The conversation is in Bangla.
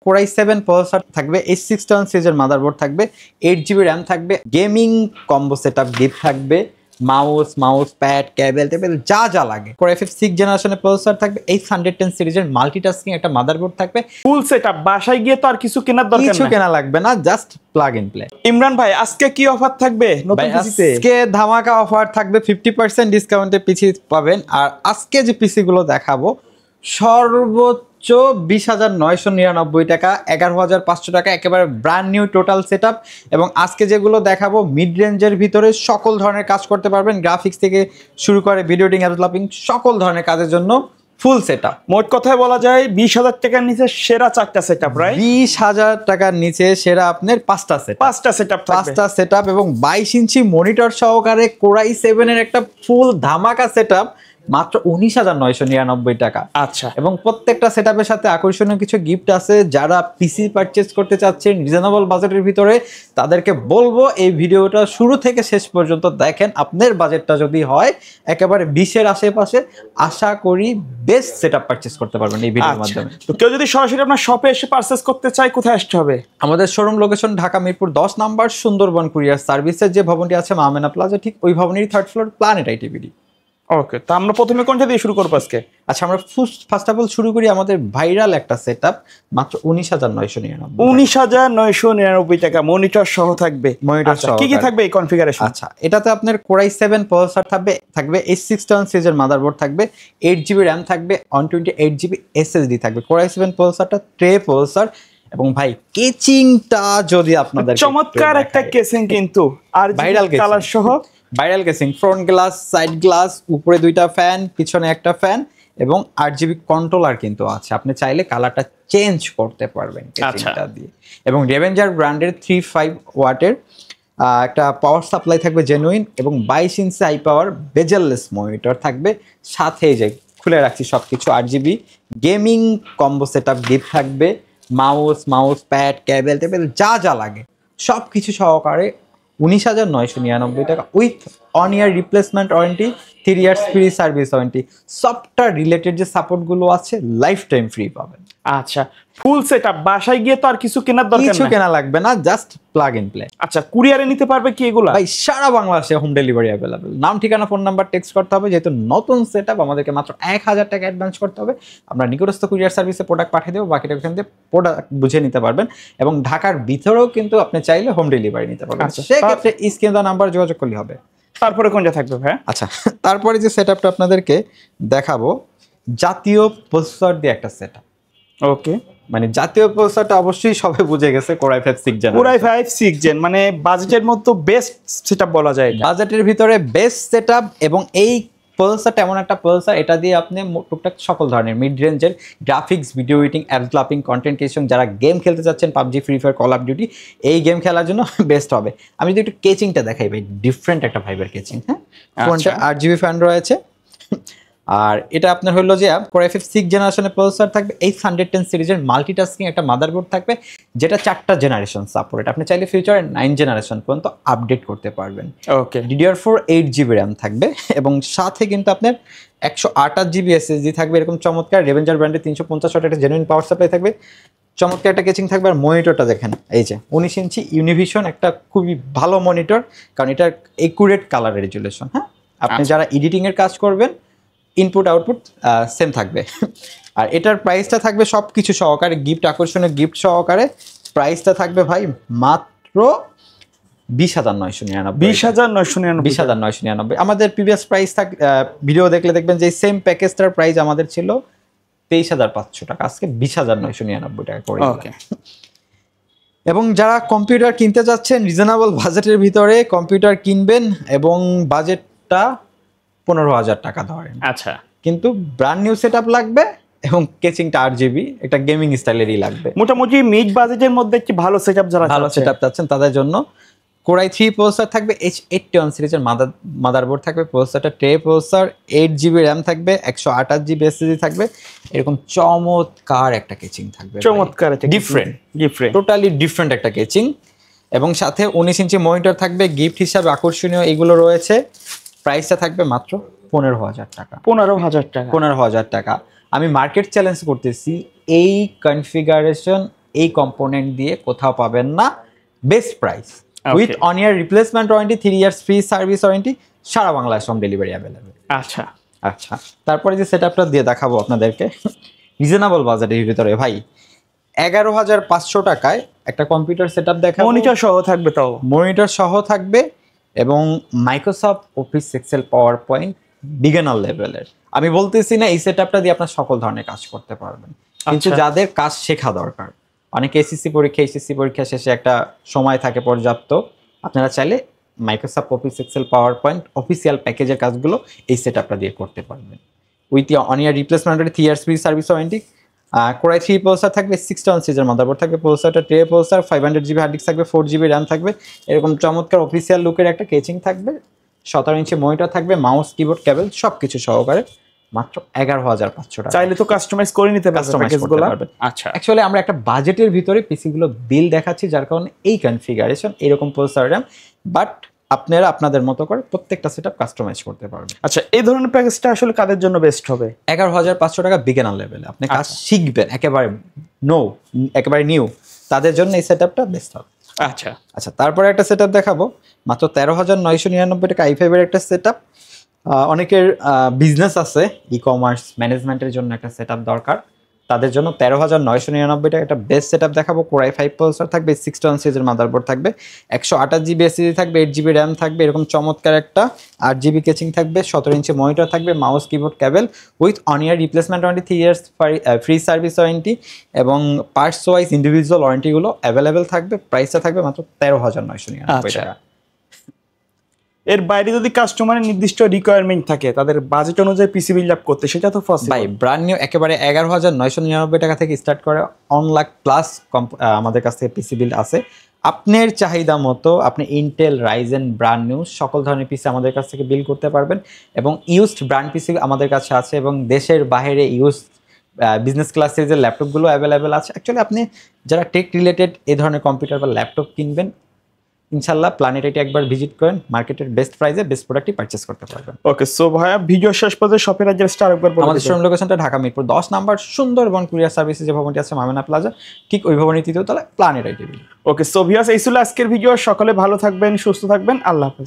Core i7 প্রসেসর থাকবে, H61 সিরিজের মাদারবোর্ড থাকবে, 8GB RAM থাকবে, গেমিং কম্বো সেটআপ গিফট থাকবে, মাউস প্যাড কেবল যা যা লাগে। Core i5 6th জেনারেশনের প্রসেসর থাকবে, H110 সিরিজের মাল্টিটাস্কিং একটা মাদারবোর্ড থাকবে, ফুল সেটআপ। বাসায় গিয়ে তো আর কিছু কেনার দরকার নেই, কিছু কেনা লাগবে না, just plug in play. Imran ভাই আজকে কি অফার থাকবে নতুন পিসিতে? আজকে ধামাকা অফার থাকবে, 50% ডিসকাউন্টে পিসি পাবেন। আর আজকে যে পিসি গুলো দেখাবো সর্বোচ্চ 20,999 টাকা, 11,500 টাকা, একেবারে ব্র্যান্ড নিউ টোটাল সেটআপ। এবং আজকে যেগুলো দেখাবো মিড রেঞ্জের ভিতরে সকল ধরনের কাজ করতে পারবেন, গ্রাফিক্স থেকে শুরু করে ভিডিও এডিটিং, ডেভেলপিং সকল ধরনের কাজের জন্য ফুল সেটআপ। মোট কথায় বলা যায় 20,000 টাকার নিচে সেরা 4টা সেটআপ, রাইট? 20,000 টাকার নিচে সেরা আপনার 5টা সেটআপ, 5টা সেটআপ এবং 22 ইঞ্চি মনিটর সহকারে Core i7 এর একটা ফুল ধামাকা সেটআপ মাত্র 19,999 টাকা। আচ্ছা, এবং প্রত্যেকটা সেটআপের সাথে আকর্ষণীয় কিছু গিফট আছে। যারা পিসি পারচেজ করতে চাচ্ছেন রিজনেবল বাজেটের ভিতরে, তাদেরকে বলবো এই ভিডিওটা শুরু থেকে শেষ পর্যন্ত দেখেন। আপনার বাজেটটা যদি হয় একেবারে 20-এর আশেপাশে, আশা করি বেস্ট সেটআপ পারচেজ করতে পারবেন এই ভিডিওর মাধ্যমে। তো কেউ যদি সরাসরি আপনার শপে এসে পারচেজ করতে চায়, কোথায় আসতে হবে? আমাদের showroom location Dhaka Mirpur 10 number, Sundarban courier সার্ভিসের যে ভবনটি আছে মামেনা প্লাজা, ঠিক ওই ভবনেরই 3rd ফ্লোর, প্ল্যানেট আইটিবিডি। ওকে, তো আমরা প্রথমে কোনটা দিয়ে শুরু করবো আজকে? আচ্ছা, আমরা ফার্স্ট অফ অল শুরু করি আমাদের ভাইরাল একটা সেটআপ মাত্র 19,999। 19,999 টাকা, মনিটর সহ থাকবে। মনিটর সহ কি কি থাকবে এই কনফিগারেশন? আচ্ছা, এটাতে আপনার Core i7 প্রসেসর থাকবে, H61 সিরিজের মাদারবোর্ড থাকবে, 8GB RAM থাকবে, 128GB SSD থাকবে। Core i7 প্রসেসরটা ট্রে প্রসেসর। এবং ভাই কেচিংটা যদি আপনাদের চমৎকার একটা কেসিং, কিন্তু আর ভাইরাল কালার সহ viral casing, front glass, side glass, উপরে 2টা ফ্যান, পিছনে একটা ফ্যান এবং 8GB কন্ট্রোলার কিন্তু আছে। আপনি চাইলে কালারটা চেঞ্জ করতে পারবেন কেসিংটা দিয়ে। এবং রেভেঞ্জার ব্র্যান্ডের 35 ওয়াটের একটা পাওয়ার সাপ্লাই থাকবে জেনুইন, এবং 22 ইঞ্চি হাই পাওয়ার বেজেললেস মনিটর থাকবে। সাথে যে খুলে রাখছি সবকিছু, 8GB gaming combo setup gift থাকবে, মাউস প্যাড কেবল যা যা লাগে সব কিছু সহকারে 19,999 টাকা, with 1 year replacement warranty, 3 years free service warranty. Software related যে সাপোর্টগুলো আছে লাইফ টাইম ফ্রি পাবেন। আচ্ছা, ফুল সেটআপ। বাসায় গিয়ে তো আর কিছু কেনার দরকার নেই, কিছু কেনা লাগবে না, জাস্ট প্লাগ ইন প্লে। আচ্ছা, কুরিয়ারে নিতে পারবে কি এগুলা? ভাই সারা বাংলাদেশে হোম ডেলিভারি অ্যাভেলেবল। নাম, ঠিকানা, ফোন নাম্বার টেক্সট করতে হবে। যেহেতু নতুন সেটআপ, আমাদেরকে মাত্র 1,000 টাকা অ্যাডভান্স করতে হবে। আমরা নিকটস্থ কুরিয়ার সার্ভিসে প্রোডাক্ট পাঠিয়ে দেবো, বাকিটা ওখান থেকে প্রোডাক্ট বুঝে নিতে পারবেন। এবং ঢাকার ভিতরেও কিন্তু আপনি চাইলে হোম ডেলিভারি নিতে পারবেন। সেক্ষেত্রে স্ক্রিন দেওয়া নাম্বার যোগাযোগ করলে হবে। তারপরে কোনটা থাকবে ভাই? আচ্ছা, তারপরে যে সেটআপটা আপনাদেরকে দেখাবো জাতীয় প্রসেসর দিয়ে একটা সেটআপ। ওকে, মানে জাতীয় প্রসেসরটা অবশ্যই সবাই বুঝে গেছে, Core i5 6th gen. Core i5 6th gen মানে বাজেটের মধ্যে বেস্ট সেটআপ বলা যায়। বাজেটের ভিতরে বেস্ট সেটআপ। এবং এই প্রসেসরটা এমন একটা প্রসেসর, এটা দিয়ে আপনি টুকটাক সকল ধরনের মিড রেঞ্জের graphics, video editing, developing, content creation, যারা গেম খেলতে চাচ্ছেন PUBG, free fire, call of duty, এই গেম খেলার জন্য বেস্ট হবে। আমি যদি একটু কেচিংটা দেখাই ভাই, ডিফারেন্ট একটা ভাইবের কেচিং। হ্যাঁ, ফোনটা 8GB ফ্যান রয়েছে। আর এটা আপনার হলো যে Core i5 6th জেনারেশনের প্রসেসর থাকবে, H110 সিরিজের মাল্টিটাস্কিং একটা মাদারবোর্ড থাকবে, যেটা 4টা জেনারেশন সাপোর্ট। আপনি চাইলে ফিউচারে 9 জেনারেশন পর্যন্ত আপডেট করতে পারবেন। ওকে, DDR4 8GB RAM থাকবে, এবং সাথে কিন্তু আপনার 128GB SSD থাকবে। এরকম চমৎকার রেভেঞ্জার ব্র্যান্ডের 350 ওয়াটের একটা জেনুইন পাওয়ার সাপ্লাই থাকবে। চমৎকার একটা কেচিং থাকবে। আর মনিটরটা দেখেন, এই যে 19 ইঞ্চি ইউনিভিশন, একটা খুবই ভালো মনিটর, কারণ এটা একুরেট কালার রেজুলেশন। হ্যাঁ, আপনি যারা এডিটিং এর কাজ করবেন, ইনপুট আউটপুট সেম থাকবে। আর এটার প্রাইসটা থাকবে সব কিছু সহকারে, গিফট, আকর্ষণীয় গিফট সহকারে প্রাইসটা থাকবে ভাই মাত্র 20,999। 20,999। আমাদের প্রিভিয়াস প্রাইস ভিডিও দেখলে দেখবেন যে সেম প্যাকেজটার প্রাইস আমাদের ছিল 23,500 টাকা, আজকে 20,999 টাকা করে। ওকে, এবং যারা কম্পিউটার কিনতে যাচ্ছেন রিজনেবল বাজেটের ভিতরে কম্পিউটার কিনবেন, এবং বাজেটটা 15,000 টাকা ধরেন। আচ্ছা, কিন্তু ব্র্যান্ড নিউ সেটআপ লাগবে, এবং কেচিংটা 8GB একটা গেমিং স্টাইলেরই লাগবে। মোটামুটি মিড বাজেটের মধ্যে একটি ভালো সেটআপ যারা ভালো সেটআপ চাচ্ছেন তাদের জন্য Core i3 প্রসেসর থাকবে, H81 সিরিজের মাদারবোর্ড থাকবে, প্রসেসরটা ট্রে প্রসেসর, 8GB RAM থাকবে, 128GB SSD থাকবে। এরকম চমৎকার একটা কেচিং থাকবে, চমৎকার একটা ডিফারেন্ট টোটালি ডিফারেন্ট একটা কেচিং। এবং সাথে 19 ইঞ্চি মনিটর থাকবে, গিফট হিসাবে আকর্ষণীয় এগুলো রয়েছে। প্রাইসটা থাকবে মাত্র 15,000 টাকা। 15,000 টাকা। 15,000 টাকা। আমি মার্কেট চ্যালেঞ্জ করতেছি, এই কনফিগারেশন, এই কম্পোনেন্ট দিয়ে কোথাও পাবেন না, best price with one year replacement warranty, 3 years free service warranty, সারা বাংলাদেশ হোম ডেলিভারি অ্যাভেলেবেল। আচ্ছা আচ্ছা, তারপরে যে সেটআপটা দিয়ে দেখাবো আপনাদেরকে রিজনেবল বাজেটের ভিতরে ভাই, 11,500 টাকায় একটা কম্পিউটার সেটআপ দেখাবো, মনিটর সহ থাকবে, তাও মনিটর সহ থাকবে এবং Microsoft office Excel PowerPoint beginner লেভেলের। আমি বলতেছি না এই সেটআপটা দিয়ে আপনার সকল ধরনের কাজ করতে পারবেন, কিন্তু যাদের কাজ শেখা দরকার, অনেকে এসএসসি পরীক্ষা শেষে একটা সময় থাকে পর্যাপ্ত, আপনারা চাইলে Microsoft office Excel PowerPoint official প্যাকেজের কাজগুলো এই সেটআপটা দিয়ে করতে পারবেন। With one year replacement 3 years free service warranty. Core i 3 processor থাকবে, 61 সিরিজের মাদারবোর্ড থাকবে, প্রসেসরটা tray processor, 500 GB hard disk থাকবে, 4 জিবি র্যাম থাকবে, এরকম চমৎকার অফিসিয়াল লুকের একটা কেচিং থাকবে, 17 ইঞ্চি মনিটর থাকবে, মাউস কিবোর্ড কেবল সব কিছু সহকারে মাত্র 11,500 টাকা। চাইলে তো কাস্টমাইজ করে নিতে পারবেন। আচ্ছা, অ্যাকচুয়ালি আমরা একটা বাজেটের ভিতরে পিসিগুলো বিল দেখাচ্ছি, যার কারণে এই কনফিগারেশন এরকম প্রসেসর র্যাম, বাট আপনারা আপনাদের মতো করে প্রত্যেকটা সেটআপ কাস্টমাইজ করতে পারবেন। আচ্ছা, এই ধরনের প্যাকেজটা আসলে কাদের জন্য বেস্ট হবে? 11,500 টাকা বিগিনার লেভেলে আপনি কাজ শিখবেন, একেবারে নিউ, তাদের জন্য এই সেটআপটা বেস্ট হবে। আচ্ছা আচ্ছা, তারপরে একটা সেটআপ দেখাবো মাত্র 13,999 টাকা i5 এর একটা সেটআপ। অনেকের বিজনেস আছে, ই কমার্স ম্যানেজমেন্টের জন্য একটা সেটআপ দরকার, তাদের জন্য 13,999 টাকা একটা বেস্ট সেটআপ দেখাবো। কোরাই 5 প্রসেসর থাকবে, 61 সিরিজের মাদারবোর্ড থাকবে, 128 জিবি এসএসডি থাকবে, 8 জিবি র্যাম থাকবে, এরকম চমৎকার একটা 8 জিবি কেচিং থাকবে, 17 ইঞ্চি মনিটর থাকবে, mouse keyboard cable with one year replacement warranty, 3 years free service warranty এবং পার্টস ওয়াইজ ইন্ডিভিজুয়াল ওয়ারেন্টিগুলো অ্যাভেলেবেল থাকবে। প্রাইসটা থাকবে মাত্র 13,999 টাকা। এর বাইরে যদি কাস্টমারের নির্দিষ্ট রিকোয়ারমেন্ট থাকে, তাদের বাজেট অনুযায়ী পিসি বিল্ড আপ করতে, সেটা তো পসিবল ভাই। ব্র্যান্ড নিউ একেবারে 11,999 টাকা থেকে স্টার্ট করে 1 লাখ প্লাস আমাদের কাছ থেকে পিসি বিল্ড আছে। আপনার চাহিদা মতো আপনি ইন্টেল, রাইজেন, ব্র্যান্ড নিউ সকল ধরনের পিসি আমাদের কাছ থেকে বিল্ড করতে পারবেন এবং ইউজড ব্র্যান্ড পিসি আমাদের কাছে আছে এবং দেশের বাইরে ইউজড বিজনেস ক্লাস সিরিজের ল্যাপটপগুলো অ্যাভেলেবেল আছে। অ্যাকচুয়ালি আপনি যারা টেক রিলেটেড এই ধরনের কম্পিউটার বা ল্যাপটপ কিনবেন, ইনশাল্লাহ প্ল্যানেট আইটি একবার ভিজিট করেন, মার্কেটের বেস্ট প্রাইসে বেস্ট প্রোডাক্টই পারচেস করতে পারবেন। ওকে, সো ভাইয়া ভিডিও শেষ পর্যন্ত শপের অ্যাড্রেসটা আরেকবার বলুন। আমাদের শোরুম লোকেশনটা ঢাকা মিরপুর 10 নাম্বার সুন্দরবন কুরিয়ার সার্ভিসে যে ভবনটি আছে মামেনা প্লাজা, ঠিক ওই ভবনের 3য় তলায় planet IT. Okay, so viewers এই ছিল আজকের ভিডিও। সকলে ভালো থাকবেন, সুস্থ থাকবেন, আল্লাহ হাফেজ।